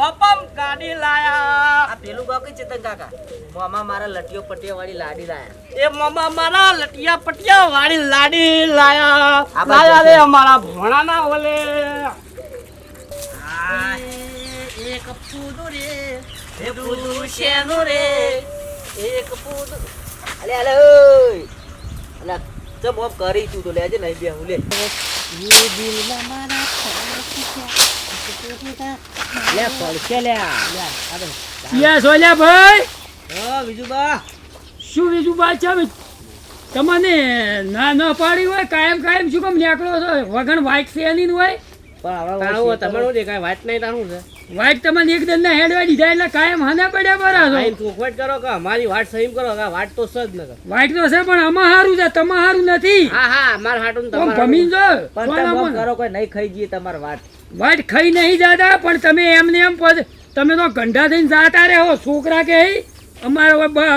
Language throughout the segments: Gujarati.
ભપમ ગાડી લાયા. આ પેલું ગાવ કે ચેતન કાકા મામા મારા લટિયો પટિયા વાળી લાડી લાયા. એ મામા મારા લટિયા પટિયા વાળી લાડી લાયા. આ બાજુ લાયા રે અમારા ભોણાના ઓલે. એક પૂદુ રે પૂદુ શેનું રે એક પૂદુ અલે અલે ઓય અલે ચમ ઓફ કરી તું તો લેજે નહીં બે હું લે ये दिल मारा લે પડશે લે યા સોલ્યા ભાઈ વિજુબા શું વિજુબા છે તમને ના પાડી હોય કાયમ શું કામ નીકળો છો વગણ વાઇક છે એની હોય તારું તમારું દેખાય વાત નહીં તારું છે. વાઇક તમને એક દંડા હેડવા દીધા એટલે કાયમ હાને પડ્યા બરા છો આઈને ચોખવટ કરો કે અમારી વાત સહી કરો કે વાત તો સજ ન કર. વાઇક તો છે પણ આમાં હારું છે તમાર હારું નથી હા હા માર હાટું કોમ ભમીન જો પણ તમે કરો કોઈ નહીં ખાઈ જઈએ તમાર વાત વાઇક ખાઈ નહીં જાતા પણ તમે એમને એમ તમે તો ગંઢા થઈને જાતા રહે હો છોકરા કે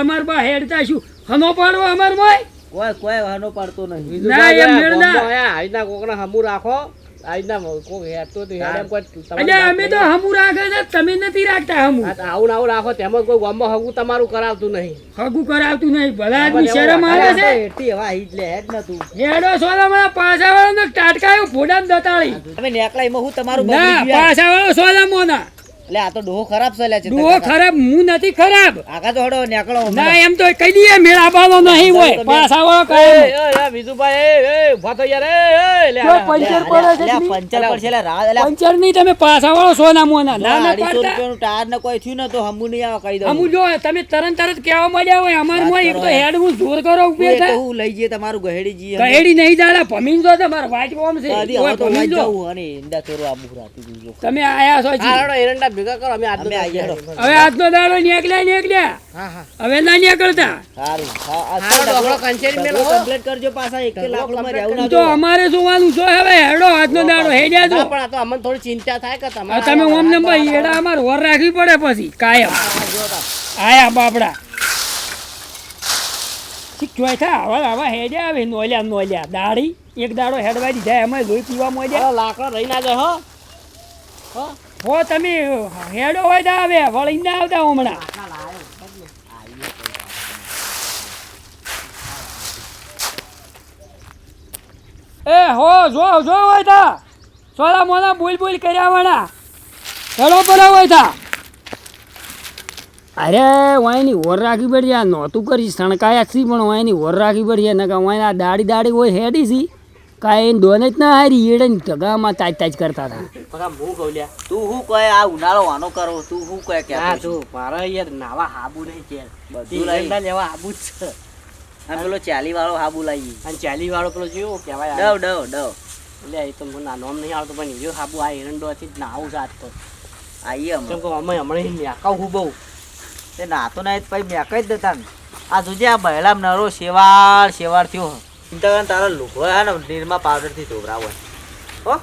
અમાર બા હેડતા શું હનો પાડવો અમાર મોય કોઈ વાહનો પાડતો નહીં ના એમ મેળના આજના કોકના હમુ રાખો. આજના કોક હેડતો તો હેડ એમ કોઈ એટલે અમે તો હમુ રાખે છે તમે નથી રાખતા હમુ આવું આવું રાખો તેમાં કોઈ ગામમાં હગું તમારું કરાવતું નહીં. હગું કરાવતું નહીં ભલા આદમી શરમ આવે છે એટી હવા હિજ લે હેડ ન તું હેડો સોલા મને પાછા વાળો ટાટકાયો ફોડામ દતાળી તમે નેકળા એમાં હું તમારું ના બગડી ગયું પાછા વાળો સોલા મોના એટલે આ તો ડોહો ખરાબ છે લે છે ડોહો ખરાબ હું નથી ખરાબ આગા તો હડો નેકળો ના એમ તો કહી દઈએ મેળા બાલો નહીં હોય પાછા વાળો કાયમ વિજુભાઈ ઉભા થઈ યાર લે જો પંચર પડે છે લે પંચર પર છે લે રા લે પંચર નહીં તમે પાછા વાળો સોના મોના ના ના 250 પાડતા રૂપિયાનું ટાયર ને કોઈ થયું ને તો હમુ નહીં આવે કહી દઉં અમુ જો તમે તરત કહેવા મળ્યા હોય અમાર મોય એક તો હેડ હું જોર કરો ઉપર એ તો થાય હું લઈ જઈએ તમારું ગહેડી જઈએ ગહેડી નહીં જાડા ભમીન જો તમાર વાટ બોમ છે દાદી ઓય હવે તો ભમીન લઈ જો જાઉં અને ઈંડા ચોરો આબુ રાતી જોજો તમે આયા છો જી. હારડો એરંડા ભેગા કરો અમે અમે આઈએ હેડો. હવે આજનો દાડો નીકળ્યા હા હા હવે ના નીકળતા સારું હા આ હારડો આપણો કંચેરી મેલો કમ્પ્લીટ કરજો પાછા એક લાખ માં રહેવું ના તો અમારે જોવાનું છો હવે હેડો આજનો દાડો હેડ્યા ના જો પણ આ તો અમને થોડી ચિંતા થાય કે હવે તમે ઓમ નંબર હેડા અમાર વર રાખવી પડે પછી કાયમ આયા બાપડા ઠીક જોઈ થા હવે હેડ્યા હવે નોલ્યા દાડી એક દાડો હેડવા દીધા એમાં લોહી પીવા મોડ્યા લાકડો રહી ના જાય હો હો તમે હેડો હોય તો આવે વળી ના આવતા હમણાં એ હો જો હોય તા સોલા મોલા બોલ કર્યા વાળા હેડો પડે હોય તા અરે વાયની ઓર રાખી પડી આ નહોતું કરી સણકાયા છી પણ વાયની ઓર રાખી પડી ને કે વાય આ દાડી હોય હેડી છી કાંઈ દોને જ ના હારી એડે ઢગામાં તાજ કરતા હતા પગા હું ગૌલ્યા તું હું કહે આ ઉનાળો વાનો કરો તું હું કહે કે હા તું મારા યાર નાવા હાબુ નહીં છે બધું લઈ એરંડા લેવા હાબુ જ છે આ પેલો 40 વાળો હાબુ લાવી અને ચાલી વાળો પેલો જેવો કહેવાય ડવ એટલે એ તો મને નામ નહીં આવતો પણ એ હાબુ આ એરંડોથી જ નાવું જાત તો આઈએ કેમ કે અમે હમણાં મેકાવ હું બહુ તે નાતો ના પછી મેકાઈ જ દેતા ને આ જોજે આ બહેલામ નરો શેવાળ થયો ચિંતા તારા લુગડો હે ને નિરમા પાવડર થી ધોવરાવો હો